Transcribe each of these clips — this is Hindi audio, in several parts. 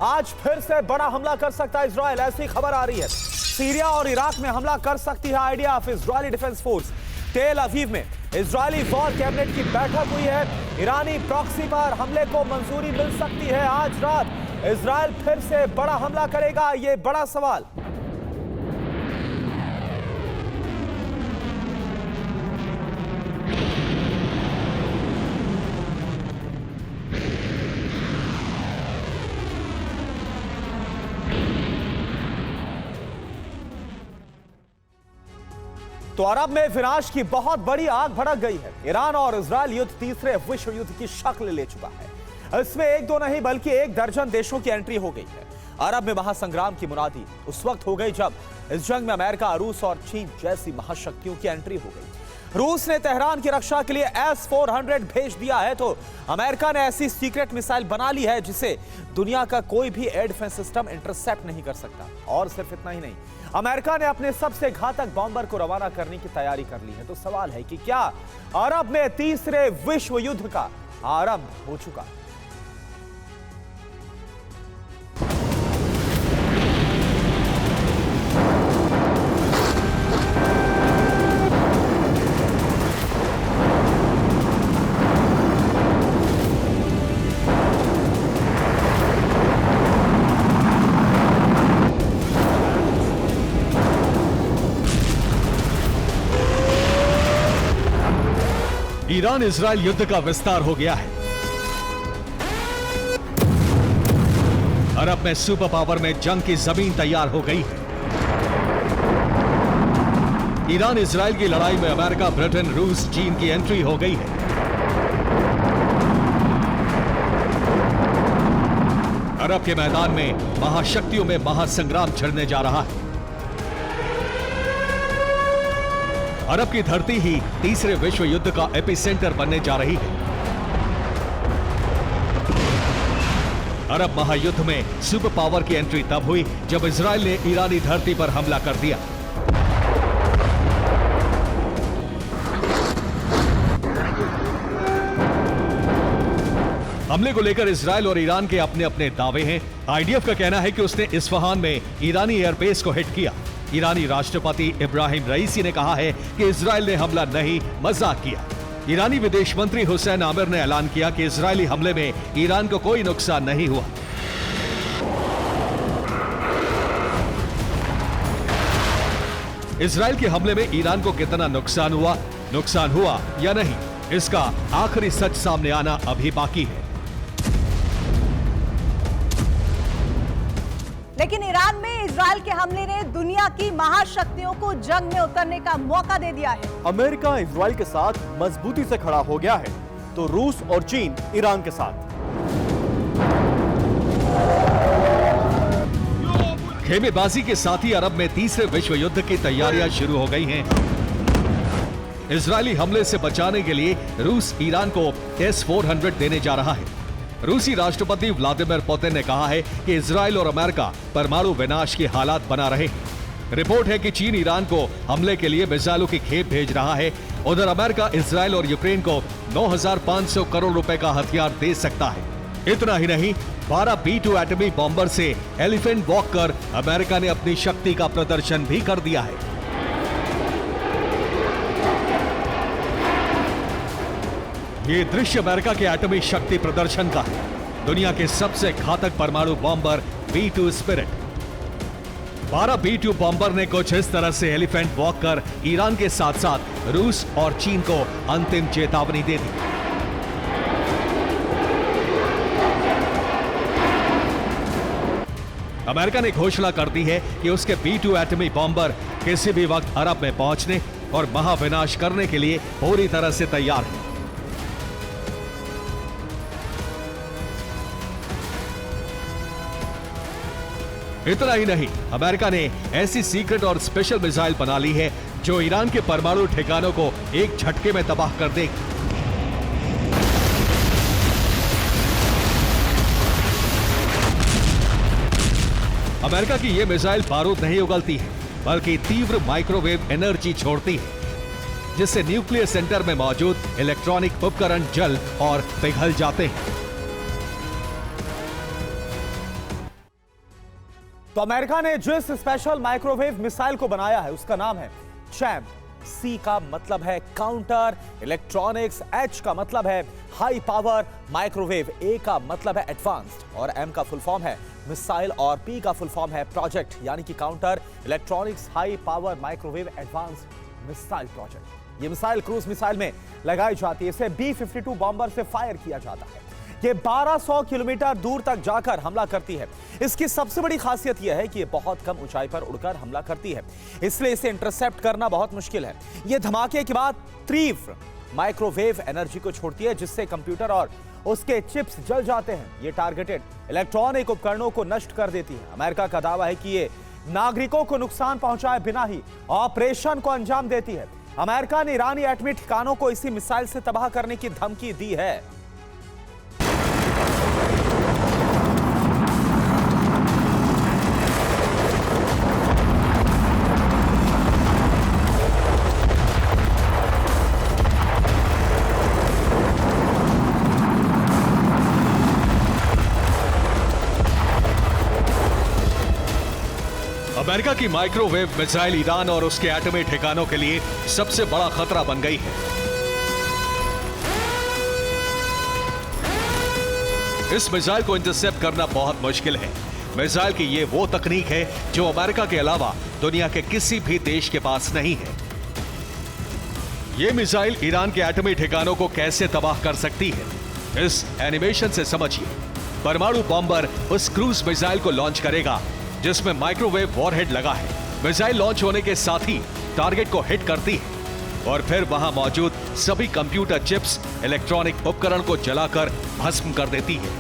आज फिर से बड़ा हमला कर सकता है इजराइल, ऐसी खबर आ रही है। सीरिया और इराक में हमला कर सकती है आईडीएफ, इजरायली डिफेंस फोर्स। तेल अवीव में इजरायली वॉर कैबिनेट की बैठक हुई है। ईरानी प्रॉक्सी पर हमले को मंजूरी मिल सकती है। आज रात इजराइल फिर से बड़ा हमला करेगा, यह बड़ा सवाल। तो अरब में विनाश की बहुत बड़ी आग भड़क गई है। ईरान और इजराइल युद्ध तीसरे विश्व युद्ध की शक्ल ले चुका है। इसमें एक दो नहीं बल्कि 1 दर्जन देशों की एंट्री हो गई है। अरब में महासंग्राम की मुनादी उस वक्त हो गई जब इस जंग में अमेरिका, रूस और चीन जैसी महाशक्तियों की एंट्री हो गई। रूस ने तेहरान की रक्षा के लिए S-400 भेज दिया है, तो अमेरिका ने ऐसी सीक्रेट मिसाइल बना ली है जिसे दुनिया का कोई भी एयर डिफेंस सिस्टम इंटरसेप्ट नहीं कर सकता। और सिर्फ इतना ही नहीं, अमेरिका ने अपने सबसे घातक बॉम्बर को रवाना करने की तैयारी कर ली है। तो सवाल है कि क्या अरब में तीसरे विश्व युद्ध का आरंभ हो चुका है? ईरान इजराइल युद्ध का विस्तार हो गया है। अरब में सुपर पावर में जंग की जमीन तैयार हो गई है। ईरान इजराइल की लड़ाई में अमेरिका, ब्रिटेन, रूस, चीन की एंट्री हो गई है। अरब के मैदान में महाशक्तियों में महासंग्राम छिड़ने जा रहा है। अरब की धरती ही तीसरे विश्व युद्ध का एपिसेंटर बनने जा रही है। अरब महायुद्ध में सुपर पावर की एंट्री तब हुई जब इजराइल ने ईरानी धरती पर हमला कर दिया। हमले को लेकर इजराइल और ईरान के अपने अपने दावे हैं। आईडीएफ का कहना है कि उसने इस्फहान में ईरानी एयरबेस को हिट किया। ईरानी राष्ट्रपति इब्राहिम रईसी ने कहा है कि इजराइल ने हमला नहीं, मजाक किया। ईरानी विदेश मंत्री हुसैन आमिर ने ऐलान किया कि इजरायली हमले में ईरान को कोई नुकसान नहीं हुआ। इजराइल के हमले में ईरान को कितना नुकसान हुआ या नहीं, इसका आखिरी सच सामने आना अभी बाकी है। लेकिन ईरान में इजराइल के हमले ने दुनिया की महाशक्तियों को जंग में उतरने का मौका दे दिया है। अमेरिका इजराइल के साथ मजबूती से खड़ा हो गया है, तो रूस और चीन ईरान के साथ। खेमेबाजी के साथ ही अरब में तीसरे विश्व युद्ध की तैयारियां शुरू हो गई हैं। इजरायली हमले से बचाने के लिए रूस ईरान को S-400 देने जा रहा है। रूसी राष्ट्रपति व्लादिमीर पुतिन ने कहा है कि इजराइल और अमेरिका परमाणु विनाश के हालात बना रहे हैं। रिपोर्ट है कि चीन ईरान को हमले के लिए मिसाइलों की खेप भेज रहा है। उधर अमेरिका इजराइल और यूक्रेन को 9,500 करोड़ रुपए का हथियार दे सकता है। इतना ही नहीं, 12 B-2 एटमी बॉम्बर से एलिफेंट वॉक कर अमेरिका ने अपनी शक्ति का प्रदर्शन भी कर दिया है। ये दृश्य अमेरिका के एटमी शक्ति प्रदर्शन का है। दुनिया के सबसे घातक परमाणु bomber B-2 spirit. 12 B-2 bomber ने कुछ इस तरह से एलिफेंट वॉक कर ईरान के साथ साथ रूस और चीन को अंतिम चेतावनी दे दी। अमेरिका ने घोषणा कर दी है कि उसके B-2 एटमी बॉम्बर किसी भी वक्त अरब में पहुंचने और महाविनाश करने के लिए पूरी तरह से तैयार है। इतना ही नहीं, अमेरिका ने ऐसी सीक्रेट और स्पेशल मिसाइल बना ली है जो ईरान के परमाणु ठिकानों को एक झटके में तबाह कर देगी। अमेरिका की यह मिसाइल बारूद नहीं उगलती है, बल्कि तीव्र माइक्रोवेव एनर्जी छोड़ती है, जिससे न्यूक्लियर सेंटर में मौजूद इलेक्ट्रॉनिक उपकरण जल और पिघल जाते हैं। तो अमेरिका ने जिस स्पेशल माइक्रोवेव मिसाइल को बनाया है उसका नाम है चैम्प। सी का मतलब है काउंटर इलेक्ट्रॉनिक्स, एच का मतलब है हाई पावर माइक्रोवेव, ए का मतलब है एडवांस्ड और एम का फुल फॉर्म है मिसाइल और पी का फुल फॉर्म है प्रोजेक्ट, यानी कि counter electronics high power microwave advanced missile project. ये मिसाइल क्रूज मिसाइल में लगाई जाती है। इसे B-52 बॉम्बर से फायर किया जाता है। ये 1200 किलोमीटर दूर तक जाकर हमला करती है। इसकी सबसे बड़ी खासियत यह है कि ये बहुत कम ऊंचाई पर उड़कर हमला करती है, इसलिए इसे इंटरसेप्ट करना बहुत मुश्किल है। ये धमाके के बाद तीव्र माइक्रोवेव एनर्जी को छोड़ती है, जिससे कंप्यूटर और उसके चिप्स जल जाते हैं। ये टारगेटेड इलेक्ट्रॉनिक उपकरणों को नष्ट कर देती है। अमेरिका का दावा है कि ये नागरिकों को नुकसान पहुंचाए बिना ही ऑपरेशन को अंजाम देती है। अमेरिका ने ईरानी एटमी ठिकानों को इसी मिसाइल से तबाह करने की धमकी दी है। अमेरिका की माइक्रोवेव मिसाइल ईरान और उसके एटमी ठिकानों के लिए सबसे बड़ा खतरा बन गई है। इस मिसाइल को इंटरसेप्ट करना बहुत मुश्किल है। मिसाइल की ये वो तकनीक है जो अमेरिका के अलावा दुनिया के किसी भी देश के पास नहीं है। ये मिसाइल ईरान के एटमी ठिकानों को कैसे तबाह कर सकती है, इस एनिमेशन से समझिए। परमाणु बॉम्बर उस क्रूज मिसाइल को लॉन्च करेगा जिसमें माइक्रोवेव वॉरहेड लगा है। मिसाइल लॉन्च होने के साथ ही टारगेट को हिट करती है और फिर वहां मौजूद सभी कंप्यूटर चिप्स, इलेक्ट्रॉनिक उपकरण को जलाकर भस्म कर देती है।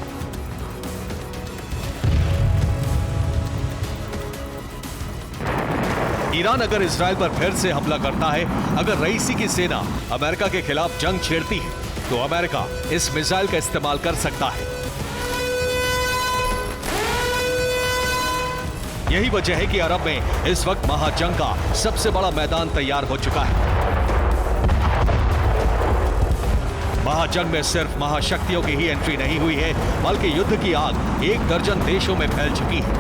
ईरान अगर इजराइल पर फिर से हमला करता है, अगर रईसी की सेना अमेरिका के खिलाफ जंग छेड़ती है, तो अमेरिका इस मिसाइल का इस्तेमाल कर सकता है। यही वजह है कि अरब में इस वक्त महाजंग का सबसे बड़ा मैदान तैयार हो चुका है। महाजंग में सिर्फ महाशक्तियों की ही एंट्री नहीं हुई है, बल्कि युद्ध की आग 1 दर्जन देशों में फैल चुकी है।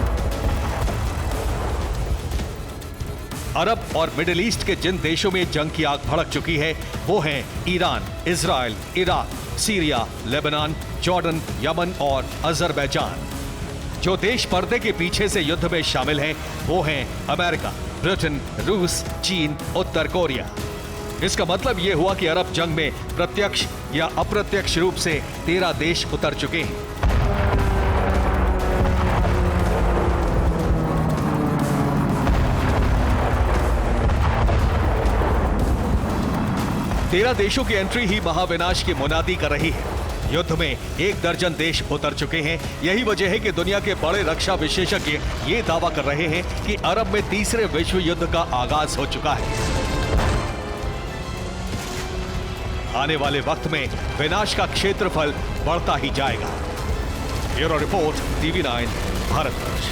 अरब और मिडिल ईस्ट के जिन देशों में जंग की आग भड़क चुकी है वो हैं Iran, Israel, Iraq, Syria, Lebanon, Jordan, Yemen और अजरबैजान। जो देश पर्दे के पीछे से युद्ध में शामिल हैं वो हैं अमेरिका, ब्रिटेन, रूस, चीन, उत्तर कोरिया। इसका मतलब यह हुआ कि अरब जंग में प्रत्यक्ष या अप्रत्यक्ष रूप से 13 देश उतर चुके हैं। तेरह देशों की एंट्री ही महाविनाश की मुनादी कर रही है। युद्ध में 1 दर्जन देश उतर चुके हैं। यही वजह है कि दुनिया के बड़े रक्षा विशेषज्ञ ये दावा कर रहे हैं कि अरब में तीसरे विश्व युद्ध का आगाज हो चुका है। आने वाले वक्त में विनाश का क्षेत्रफल बढ़ता ही जाएगा। Bureau report, TV9 Bharatvarsh.